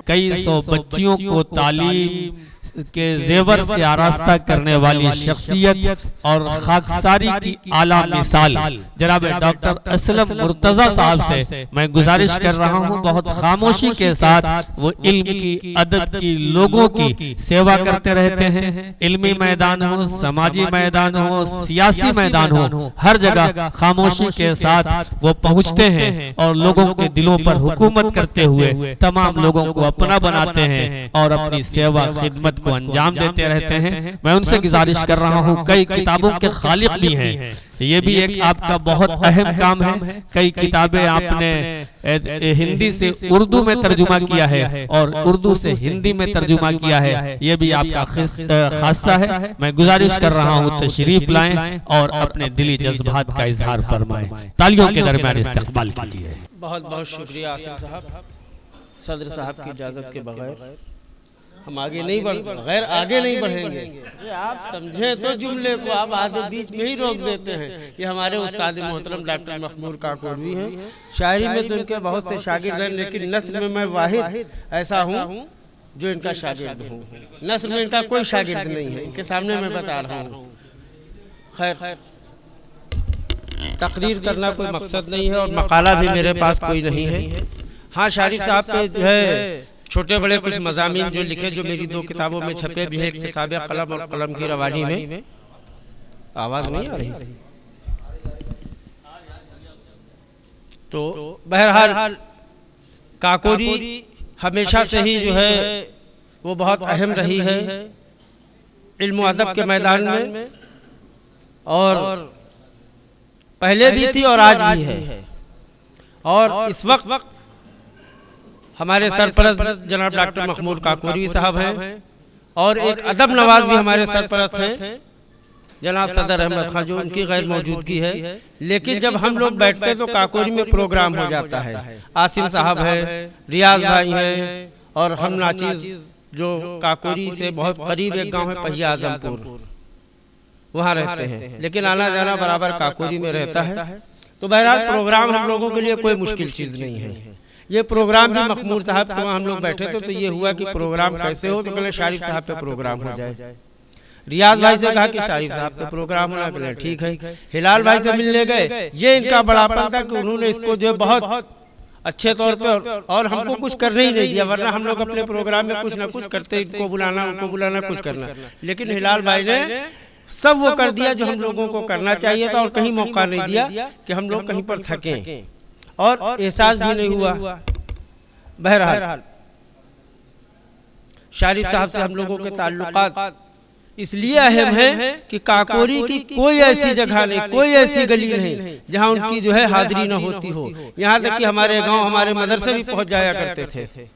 कई सौ बच्चियों को तालीम के जेवर से आरास्ता करने वाली शख्सियत और खाकसारी की आला मिसाल जनाब डॉक्टर असलम मुर्तजा साहब से मैं गुजारिश कर रहा हूं, बहुत खामोशी के साथ वो इल्म की, अदब की, लोगों की सेवा करते रहते हैं। इल्मी मैदान हो, समाजी मैदान हो, सियासी मैदान हो, हर जगह खामोशी के साथ वो पहुंचते हैं और लोगों के दिलों पर हुकूमत करते हुए तमाम लोगों को अपना बनाते हैं और अपनी सेवा खिदमत को अंजाम देते रहते हैं। मैं उनसे गुजारिश कर रहा हूं, कई किताबों के खालिक भी हैं, ये भी एक आपका बहुत अहम काम है। कई किताबें आपने हिंदी से उर्दू में तर्जुमा किया है और उर्दू से हिंदी में तर्जुमा किया है, ये भी आपका खासा है। मैं गुजारिश कर रहा हूँ तशरीफ लाएं और अपने दिली जज्बात का इजहार फरमाएं। तालियों के दरमियान इस्तकबाल कीजिए। बहुत बहुत शुक्रिया आसिम साहब। सदर साहब की इजाज़त के बगैर हम आगे नहीं बगैर आगे नहीं बढ़ेंगे। आप समझें तो जुमले को आप आगे बीच में ही रोक देते हैं। ये हमारे उस्ताद मोहतरम डॉक्टर मखमूर काकोरी हैं। शायरी में तो इनके बहुत से शागिर्द हैं, लेकिन नस्ल में मैं वाहिद ऐसा हूँ जो इनका शागिर्द हूँ। नस्ल में इनका कोई शागिर्द नहीं है, इनके सामने मैं बता रहा हूँ। खैर, तकरीर करना कोई मकसद नहीं है और मकाला भी मेरे पास कोई नहीं है। हाँ, शारिफ साहब पे जो है छोटे बड़े कुछ मज़ामीन जो लिखे, जो मेरी 2 किताबों में छपे भी है, इक्तिसाब कलम और कलम की रवानी में। आवाज़ नहीं आ रही तो बहरहाल काकोरी हमेशा से ही जो है वो बहुत अहम रही है इल्म अदब के मैदान में, और पहले भी थी और आज भी है। और इस वक्त हमारे सरपरस्त जनाब डॉक्टर मखमूर काकोरी साहब हैं और एक अदब नवाज भी हमारे सरपरस्त हैं जनाब सदर अहमद खान, जो उनकी गैर मौजूदगी है। लेकिन जब हम लोग बैठते तो काकोरी में प्रोग्राम हो जाता है। आसिम साहब है, रियाज भाई हैं और हम नाचीज जो काकोरी से बहुत करीब एक गांव है पहिया आजमपुर, वहाँ रहते हैं, लेकिन आना जाना बराबर काकोरी में रहता है। तो बहरहाल प्रोग्राम हम लोगों के लिए कोई मुश्किल चीज़ नहीं है। ये प्रोग्राम भी मखमूर साहब के वहाँ हम लोग बैठे थे तो ये हुआ कि प्रोग्राम कैसे हो, तो कहले शारिफ साहब पे प्रोग्राम हो जाए। रियाज भाई से कहा कि शारिफ साहब पे प्रोग्राम होना, कहले ठीक है। हिलाल भाई से मिलने गए, ये इनका बड़ापन था कि उन्होंने इसको जो बहुत अच्छे तौर पे और हमको कुछ करने ही नहीं दिया, वरना हम लोग अपने प्रोग्राम में कुछ ना कुछ करते, इनको बुलाना उनको बुलाना कुछ करना। लेकिन हिलाल भाई ने सब वो कर दिया जो हम लोगों को करना चाहिए था और कहीं मौका नहीं दिया कि हम लोग कहीं पर थकें और एहसास भी नहीं हुआ। बहरहाल शारिफ साहब से हम लोगों के ताल्लुकात इसलिए अहम है कि काकोरी की कोई ऐसी जगह नहीं, कोई ऐसी गली नहीं जहां उनकी जो है हाजिरी न होती हो। यहाँ तक कि हमारे गांव, हमारे मदरसे भी पहुंच जाया करते थे।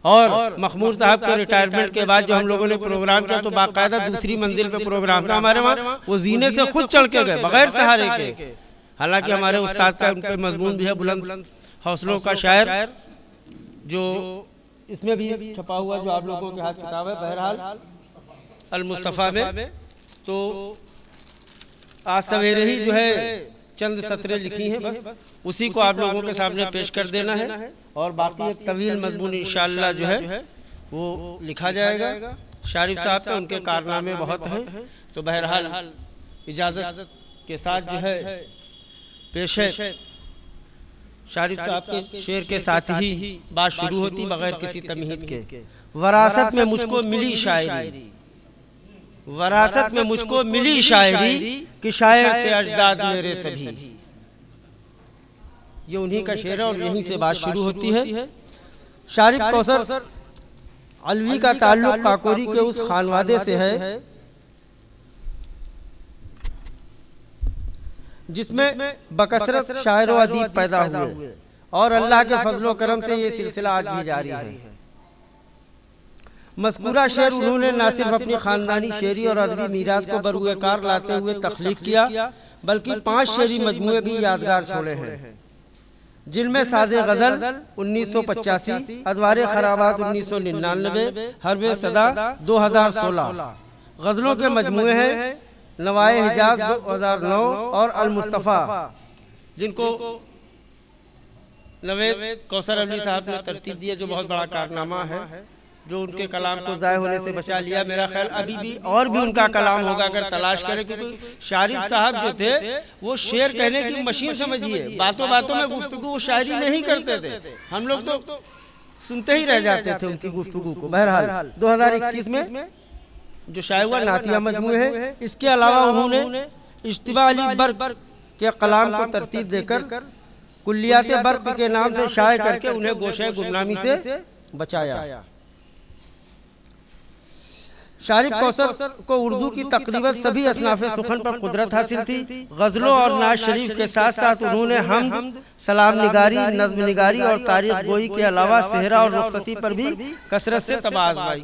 और मखमूर साहब के रिटायरमेंट के बाद जो हम लोगों ने प्रोग्राम किया तो बाकायदा दूसरी मंजिल पे प्रोग्राम था हमारे वहाँ। वो जीने से खुद चढ़ के गए बगैर सहारे के। हालांकि हमारे उस्ताद का उन पे मजमून भी है, बुलंद हौसलों का शायर, जो इसमें भी छपा हुआ जो आप लोगों के हाथ किताब है बहरहाल अल मुस्तफ़ा में। तो आज सवेरे ही जो है चंद सतरें लिखी हैं, बस उसी को आप लोगों के सामने पेश कर देना है और बाकी एक तवील मजमून इंशाअल्लाह जो है वो लिखा जाएगा। शारिफ साहब पे उनके कारनामे बहुत हैं। तो बहरहाल इजाज़त के साथ जो है पेश है। शारिफ साहब के शेर के साथ ही बात शुरू होती बगैर किसी तमहीद के। वरासत में मुझको मिली शायरी, वरासत में मुझको मिली शायरी कि शायर थे अजदाद मेरे सभी। ये उन्हीं का शेर है और यहीं से बात शुरू होती है। शारिफ कौसर अलवी का ताल्लुक काकोरी के उस खानवादे से है जिसमें बकसरत शायर व अदीब पैदा हुए और अल्लाह के फजलो करम से ये सिलसिला आज भी जारी है। मज़कूरा शेर उन्होंने न सिर्फ अपनी खानदानी शेरी और अदबी मीरास को बरूए कार लाते हुए तख्लीक किया, बल्कि 5 शेरी मजमूए भी यादगार छोड़े हैं, जिनमें साज़े गज़ल 1985, अदवारे खराबात 1999, हर्बे सदा 2016। गज़लों के मजमूए हैं नवाए हिजाज 2009 और अल मुस्तफ़ा, जिनको नवेद कौसर अली साहब ने तरतीब दी है, जो बहुत बड़ा कारनामा है, जो उनके कलाम को ज़ाय होने से बचा लिया। मेरा ख्याल अभी भी और भी उनका कलाम होगा अगर तलाश करें, क्योंकि शारिफ साहब जो थे वो शेर कहने की मशीन समझिए, बातों बातों में गुफ्तगू वो शायरी नहीं करते थे, हम लोग तो सुनते ही रह जाते थे उनकी गुफ्तगू को। बहरहाल 2021 में जो शाये हुआ नातिया मजमू है, इसके अलावा उन्होंने इज्तिमा अली बर्क के कलाम को तरतीब देकर कुल्लियात बर्क के नाम से शाये करके उन्हें गोशे गुमनामी से बचाया। शारिफ कौसर को उर्दू की तकरीबन सभी असनाफ़े सुखन पर कुदरत हासिल थी। गज़लों और नाज शरीफ के साथ साथ उन्होंने हमद, सलाम निगारी, नज़्म निगारी और तारीख गोई के अलावा सेहरा और रुखसती पर भी कसरत से तबाज़बाई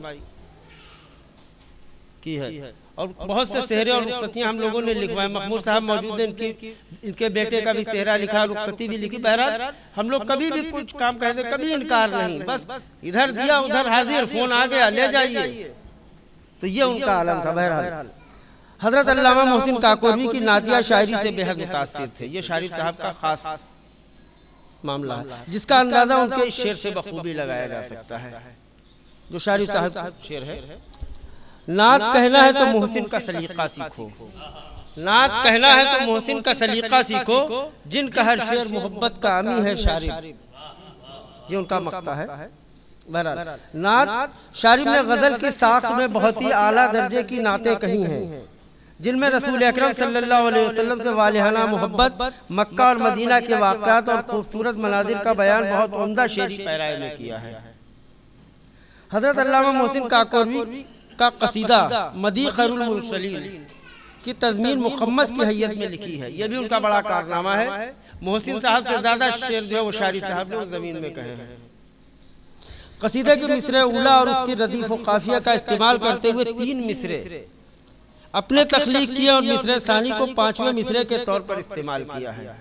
की है, और बहुत से सेहरे और रुखसतियाँ हम लोगों ने लिखवाए। महमूद साहब मौजूद हैं, इनके बेटे का भी सेहरा लिखा, रुखसती भी लिखी। बहरहाल हम लोग कभी भी कुछ काम कहते, कभी इनकार नहीं, बस इधर दिया उधर हाजिर, फ़ोन आ गया ले जाइए, तो ये उनका आलम था। बहरहाल हजरत अल्लामा मोहसिन काकोरवी की नातिया शायरी से बेहद मुतासिर थे। ये शारिफ साहब का खास मामला है, जिसका अंदाजा उनके शेर से बखूबी लगाया जा सकता है। जो शारिफ साहब का शेर है, नात कहना है तो मोहसिन का सलीका सीखो, नात कहना है तो मोहसिन का सलीका सीखो, जिनका हर शेर मोहब्बत का अमी है शारिफ, ये उनका मक्ता है। बहरहाल नात शारिफ ने गजल की साख में बहुत ही आला दर्जे की नातें कही हैं, जिनमें रसूल अकरम सल्लल्लाहु अलैहि वसल्लम से वालिहाना मोहब्बत, मक्का और मदीना के वाक़यात और खूबसूरत मनाजिर का बयान बहुत उम्दा शेरी पैराए में किया है। हजरत अल्लामा मोहसिन काकोरवी का कसीदा मदी खैरुल मुरसलीन की तज़मीन मुखम्मस की हैयत में लिखी है, यह भी उनका बड़ा कारनामा है। मोहसिन साहब से ज़्यादा शेर जो है वो शारिफ साहब ने उस ज़मीन में कहे हैं। कसीदे के मिसरे उला और उसकी रदीफ व काफिया का इस्तेमाल करते हुए 3 मिसरे अपने तख्लीक किए और मिसरे सानी को 5वें मिसरे के तौर पर इस्तेमाल किया है।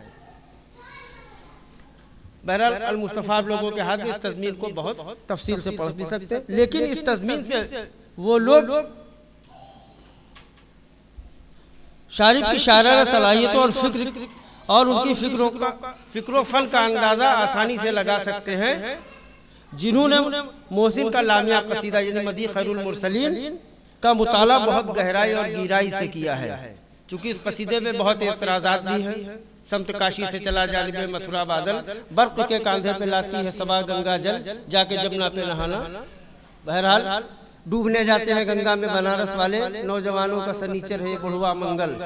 बहरहाल अल मुस्तफ़ा लोगों के हाथ में इस तज़मीन को बहुत तफसील से पढ़ भी सकते, लेकिन इस तज़मीन से वो लोग शारिफ की शायराना सलाहियतों और फिक्र और उनकी फिक्र फन का अंदाज़ा आसानी से लगा सकते हैं, जिन्होंने मोहसिन का लामिया कसीदा यानी मदी खैरुल मुरसलीन का मुताला बहुत गहराई और गहराई से किया है। चूँकि इस कसीदे में बहुत एतराज़ात भी हैं, समत काशी से चला जानिबे मथुरा बादल, बर्क़ के कांधे पे लाती है सबा गंगा जल, जाके जमुना पे नहाना। बहरहाल डूबने जाते हैं गंगा में बनारस वाले, नौजवानों का सनीचर है बुढ़वा मंगल,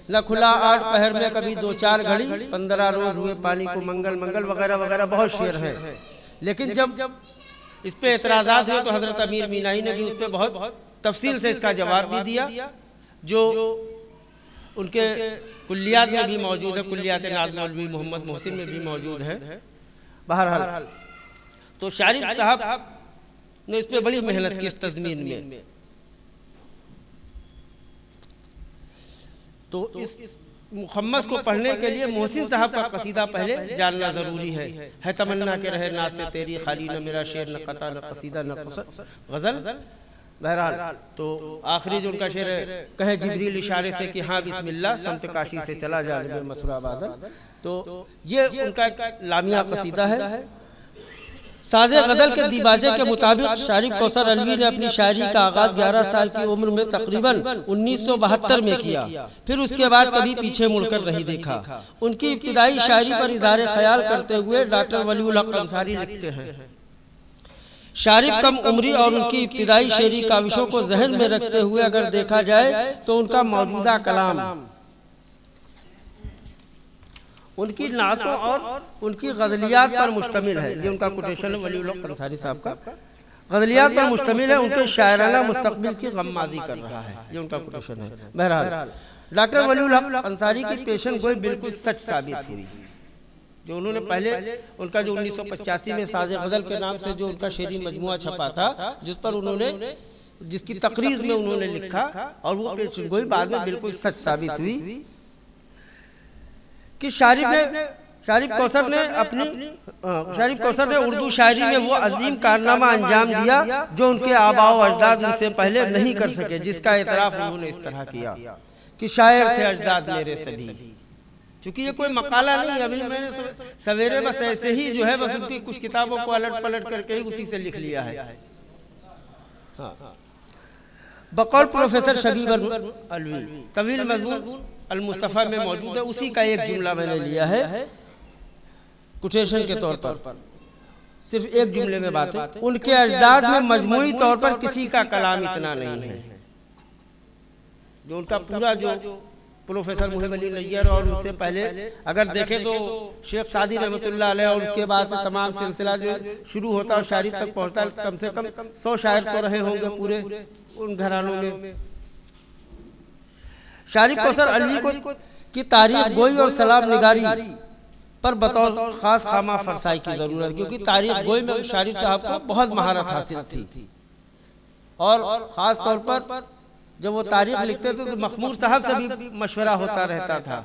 न खुला 8 पहर में कभी 2-4 घड़ी, 15 रोज हुए पानी को मंगल मंगल, वगैरह वगैरह बहुत शेर हैं। लेकिन जब इस पे एतराज़ात हुए तो हज़रत अमीर मीनाई ने भी उस पर बहुत तफसील से इसका जवाब भी दिया, जो उनके कुल्लियात में भी मौजूद है, कुल्लियात नाज़ मौलवी मोहम्मद मोहसिन में भी मौजूद है। बहरहाल तो शारिफ साहब ने इस पे बड़ी मेहनत की इस तज़मीन में। तो इस मुखम्मस को पढ़ने के लिए मोहसिन साहब का कसीदा पहले जानना ज़रूरी है तमन्ना के रहे नाज से तेरी, खाली न मेरा शेर न कता न कसीदा न गज़ल। बहरहाल तो आखिरी जो उनका शेर है, कहे जिब्रील इशारे से कि हाँ बिस्मिल्लाह, समत काशी से चला जानिबे मथुरा बादल, तो ये उनका लामिया कसीदा है। साज़े गज़ल के दीबाजे के मुताबिक शारिफ कौसर अलवी ने अपनी शायरी का आगाज़ 11 साल की उम्र में तकरीबन 1972 में किया, फिर उसके बाद कभी पीछे मुड़कर नहीं देखा। उनकी इब्तिदाई शायरी पर इज़हार ख्याल करते हुए डॉक्टर वलीउल हक अंसारी लिखते हैं, शारिफ कम उम्री और उनकी इब्तिदाई शेरी काविशों को जहन में रखते हुए अगर देखा जाए तो उनका मौजूदा कलाम उनकी नातों और उनकी गज़लियात पर मुश्तमिल है। ये उनका कोटेशन है वलीउल हक अंसारी साहब का, गज़लियात पर मुश्तमिल है, उनके शायराना मुस्तक़बिल की गम्माज़ी कर रहा है, ये उनका कोटेशन है। बहरहाल डॉक्टर वलीउल हक अंसारी की पेशन गोई बिल्कुल सच साबित हुई। जो उन्होंने पहले उनका जो 1985 में साज़े गज़ल के नाम से जो उनका शेरी मजमुआ छपा था, जिस पर उन्होंने जिसकी तकरीर में उन्होंने लिखा, और वो पेशन गोई बाद में बिल्कुल सच साबित हुई कि शारिफ कौसर ने उर्दू शायरी में वो अजीम कारनामा अंजाम दिया जो उनके आबाओ अजदाद उनसे पहले नहीं कर सके, जिसका एतराफ़ उन्होंने इस तरह किया कि शायर थे अजदाद मेरे सभी, क्योंकि ये कोई मकाला नहीं, अभी मैंने सवेरे बस ऐसे ही जो है बस उनकी कुछ किताबों को अलट पलट करके ही उसी से लिख लिया है। हाँ। बकौल प्रोफेसर शबीब अलवी तवील मजमून अल मुस्तफ़ा में मौजूद है, उसी का एक जुमला मैंने लिया है कोटेशन के तौर पर, सिर्फ एक जुमले में बात है। उनके अजदाद में मजमूई तौर पर किसी का कलाम इतना नहीं है। जो उनका पूरा जो प्रोफेसर मुहिब अली नैयर और उससे पहले अगर देखें तो शेख सादी रहमतुल्लाह अलैह और उसके बाद से तमाम सिलसिला जो शुरू होता है शायरी तक पहुंचता है, कम से कम 100 शायर तो रहे होंगे पूरे उन घरानों में। शारिक कौसर अलवी को की तारीख गोई और सलाम निगारी पर बतौर खास खामा फरसाई की जरूरत है, क्योंकि तारीख गोई में शारिक साहब को बहुत महारत हासिल थी और ख़ास तौर पर जब वो तारीख लिखते थे तो मखमूर साहब से भी मशवरा होता रहता था।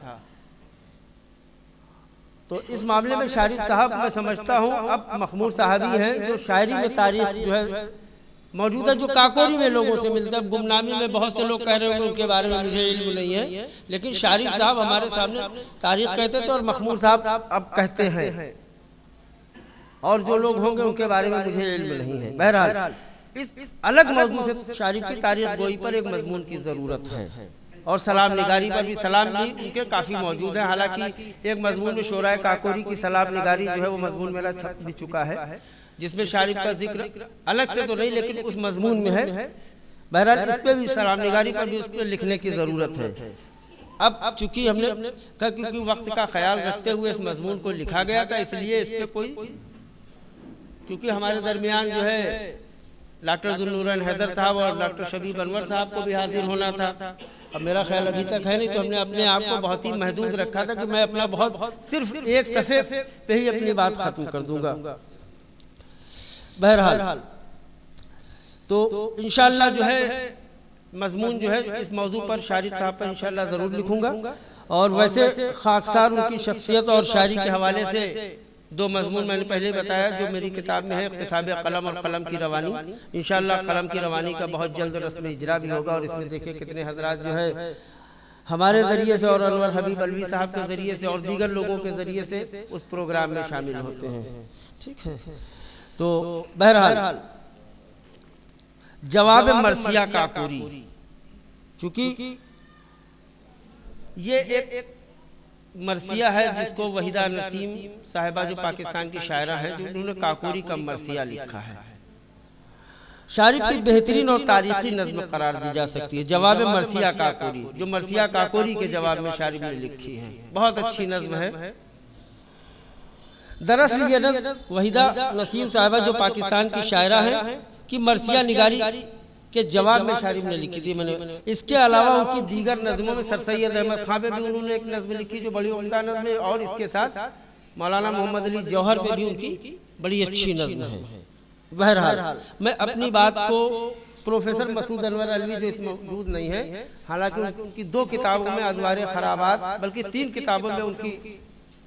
तो इस मामले में शारिक साहब मैं समझता हूँ अब मखमूर साहब ही हैं जो शायरी में तारीख जो है मौजूद है, जो काकोरी में लोगों से मिलता है। गुमनामी में बहुत से लोग कह रहे होंगे उनके बारे में मुझे इल्म नहीं है, लेकिन शारिक साहब हमारे सामने तारीख कहते थे और मखमूर साहब अब कहते हैं, और जो लोग होंगे उनके बारे में मुझे इल्म नहीं है। बहरहाल इस अलग मौजू से शारिक की तारीख गोई पर एक मजमून की ज़रूरत है और सलाम निगारी पर भी सलाम भी उनके काफ़ी मौजूद है। हालांकि एक मजमून में शोराए काकोरी की सलाम निगारी जो है वो मजमून मेरा छप भी चुका है, जिसमें शारिक का जिक्र अलग से तो नहीं लेकिन उस मजमून में है। बहरहाल इस पे भी सलाम निगारी पर भी उस पर लिखने की ज़रूरत है। अब चूंकि हमने कहा क्योंकि वक्त का ख्याल रखते हुए इस मजमून को लिखा गया था, इसलिए इस पर कोई, क्योंकि हमारे दरमियान जो है डॉक्टर जुन्नूरैन हैदर साहब और डॉक्टर शबीब अनवर साहब को भी हाजिर होना था। अब मेरा ख्याल अभी तक है नहीं, तो हमने अपने आप को बहुत ही महदूद रखा था कि मैं अपना बहुत सिर्फ एक सफ़े पे ही अपनी बात ख़त्म कर दूंगा। बहरहाल तो इंशाअल्लाह जो है मजमून जो है इस मौजू पर शारिक साहब पर इंशाअल्लाह ज़रूर लिखूंगा। और वैसे खाकसार उनकी शख्सियत और शायरी के हवाले से दो मजमून मैंने पहले बताया जो मेरी किताब में है, इक़्तिसाब कलम और कलम की रवानी। इंशाअल्लाह कलम की रवानी का बहुत जल्द रस्म इजरा भी होगा, और इसमें देखिए कितने हजरात जो है हमारे ज़रिए से और अनवर हबीब अलवी साहब के ज़रिए से और दीगर लोगों के ज़रिए से उस प्रोग्राम में शामिल होते हैं। ठीक है, तो बहरहाल जवाब मरसिया काकोरी, चूँकि ये एक मरसिया है जिसको वहीदा नसीम साहिबा जो पाकिस्तान की शायरा है, जो उन्होंने काकोरी का मरसिया लिखा है, शारिक की बेहतरीन और तारीखी नज़्म करार दी जा सकती है। जवाब मरसिया काकोरी, जो मरसिया काकोरी के जवाब में शारिक ने लिखी है, बहुत अच्छी नज़्म है। दरअसल ये नज़्म वहीदा नसीम साहिबा जो पाकिस्तान की शायरा है कि मरसिया निगारी के जवाब में शारिक ने लिखी थी। मैंने इसके अलावा उनकी दीगर नज़मों में सर सैयद अहमद खां पे भी उन्होंने एक नज़्म लिखी जो बड़ी उम्दा नज़्म है, और इसके साथ मौलाना मोहम्मद अली जौहर पे भी उनकी बड़ी अच्छी नज़्म है। बहरहाल मैं अपनी बात को प्रोफेसर मसूद अनवर अलवी जो इसमें मौजूद नहीं है, हालांकि उनकी 2 किताबों में अदवार खराबात बल्कि 3 किताबों में उनकी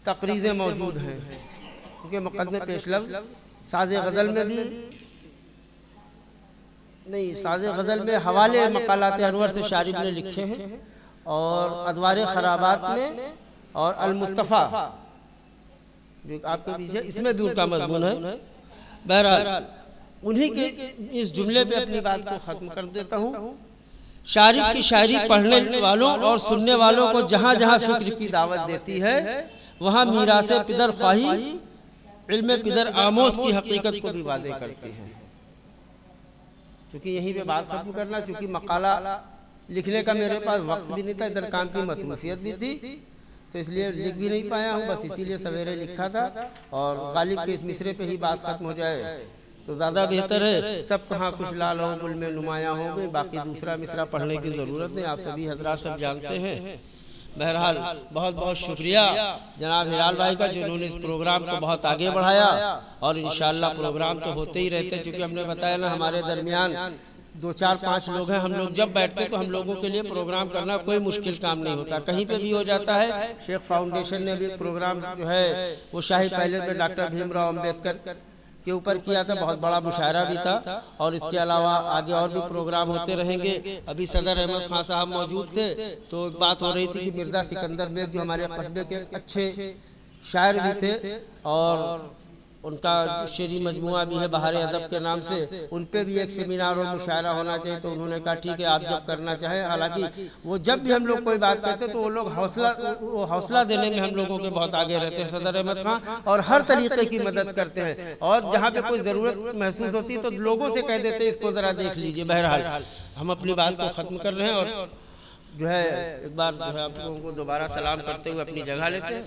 तकरीज़ें मौजूद हैं। उनके मुक़द्दमे पेशलफ्ज़ साज़ गज़ल में भी नहीं, साज़ गज़ल में हवाले मकालात अनवर से शारिक ने लिखे हैं, और अदवार खराबात में और अल मुस्तफ़ा जो आपके पीछे इसमें भी उनका मज़मून है। बहरहाल उन्हीं के इस जुमले पे अपनी बात को ख़त्म कर देता हूँ। शारिक की शायरी पढ़ने वालों और सुनने वालों को जहाँ जहाँ फ़िक्र की दावत देती है, वहाँ मीरास पिदर ख्वाही इल्म पिदर आमोस की हकीकत को भी वाज़ेह करती है। चूँकि यहीं पे बात ख़त्म करना, चूँकि मकाला लिखने का मेरे पास वक्त भी नहीं था, इधर काम की मसरूफियत भी थी, तो इसलिए लिख भी नहीं पाया हूँ। बस इसीलिए सवेरे लिखा था, और गालिब के इस मिसरे पे ही बात ख़त्म हो जाए तो ज़्यादा बेहतर है। सब कहाँ कुछ लाल हो गुल में नुमायाँ हो गए, बाकी दूसरा मिसरा पढ़ने की ज़रूरत नहीं, आप सभी हजरात सब जानते हैं। बहरहाल बहुत बहुत शुक्रिया जनाब हिलाल भाई का, जिन्होंने इस प्रोग्राम को बहुत आगे बढ़ाया, और इंशाअल्लाह प्रोग्राम तो होते ही रहते, क्योंकि हमने बताया ना हमारे दरमियान 2, 4, 5 लोग हैं। हम लोग जब बैठते तो हम लोगों के लिए प्रोग्राम करना कोई मुश्किल काम नहीं होता, कहीं पे भी हो जाता है। शेख फाउंडेशन ने भी प्रोग्राम जो है वो शाही पहले पे डॉक्टर भीमराव अम्बेडकर के ऊपर किया था, बहुत बड़ा मुशायरा भी था। और इसके अलावा आगे और भी प्रोग्राम होते रहेंगे। अभी सदर अहमद खान साहब मौजूद थे तो एक बात हो रही थी कि मिर्ज़ा सिकंदर बेग जो हमारे कस्बे के अच्छे शायर भी थे और उनका शेरी मजमुआ भी है बहार अदब के नाम से, उन पे भी एक सेमिनार और मुशायरा होना चाहिए। तो उन्होंने कहा ठीक है आप जब करना चाहें। हालांकि वो जब भी हम लोग कोई बात करते तो वो लोग हौसला देने में हम लोगों के बहुत आगे रहते हैं सदर अहमद खान, और हर तरीके की मदद करते हैं। और जहाँ पे कोई ज़रूरत महसूस होती है तो लोगों से कह देते हैं इसको ज़रा देख लीजिए। बहरहाल हम अपनी बात को ख़त्म कर रहे हैं और जो है एक बार जो है आप लोगों को दोबारा सलाम करते हुए अपनी जगह लेते हैं।